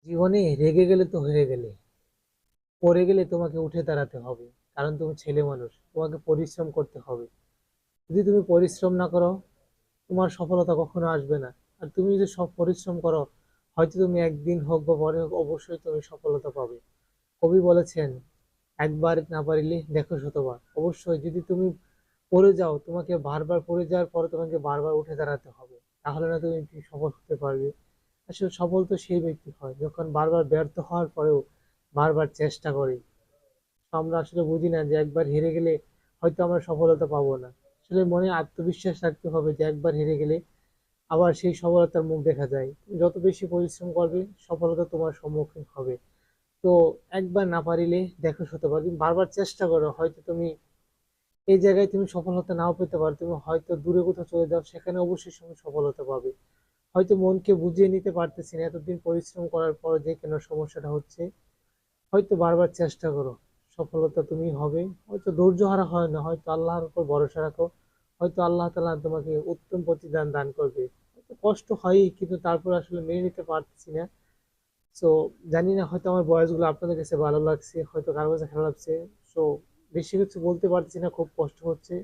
জীবনে রেগে গেলে তো হেরে গেলে, পড়ে গেলে তোমাকে উঠে দাঁড়াতে হবে। কারণ তুমি ছেলে মানুষ, তোমাকে পরিশ্রম করতে হবে। যদি তুমি পরিশ্রম না করো, তোমার সফলতা কখনো আসবে না। আর তুমি যদি সব পরিশ্রম করো, হয়তো তুমি একদিন হোক বা পরে হোক অবশ্যই তুমি সফলতা পাবে। কবি বলেছেন, একবার না পারিলে দেখো শতবার। অবশ্যই যদি তুমি পড়ে যাও, তোমাকে বারবার পড়ে যাওয়ার পরে তোমাকে বারবার উঠে দাঁড়াতে হবে। তাহলে না তুমি কি সফল হতে পারবে। আসলে সফল তো সেই ব্যক্তি হয় যখন বারবার ব্যর্থ হওয়ার পরেও বারবার চেষ্টা করে। আমরা আসলে বুঝি না যে একবার হেরে গেলে হয়তো আমরা সফলতা পাবো না। আসলে মনে আত্মবিশ্বাস রাখতে হবে যে একবার হেরে গেলে আবার সেই সফলতার মুখ দেখা যায়। তুমি যত বেশি পরিশ্রম করবে, সফলতা তোমার সম্মুখীন হবে। তো একবার না পারিলে দেখো শতবার। তুমি বারবার চেষ্টা করো, হয়তো তুমি এই জায়গায় তুমি সফলতা নাও পেতে পারো। তুমি হয়তো দূরে কোথাও চলে যাও, সেখানে অবশ্যই তুমি সফলতা পাবে। হয়তো মনকে বুঝিয়ে নিতে পারতেছি না এতদিন পরিশ্রম করার পর যে কেন সমস্যাটা হচ্ছে। হয়তো বারবার চেষ্টা করো, সফলতা তুমি হবে। হয়তো ধৈর্য হারা হয় না, হয়তো আল্লাহর উপর ভরসা রাখো। হয়তো আল্লাহ তাআলা তোমাকে উত্তম প্রতিদান দান করবে। হয়তো কষ্ট হয়, কিন্তু তারপর আসলে মেনে নিতে পারতেছি না। সো জানি না, হয়তো আমার ভয়েস গুলো আপনাদের কাছে ভালো লাগছে, হয়তো কারো কাছে খারাপ লাগছে। সো বেশি কিছু বলতে পারছি না, খুব কষ্ট হচ্ছে।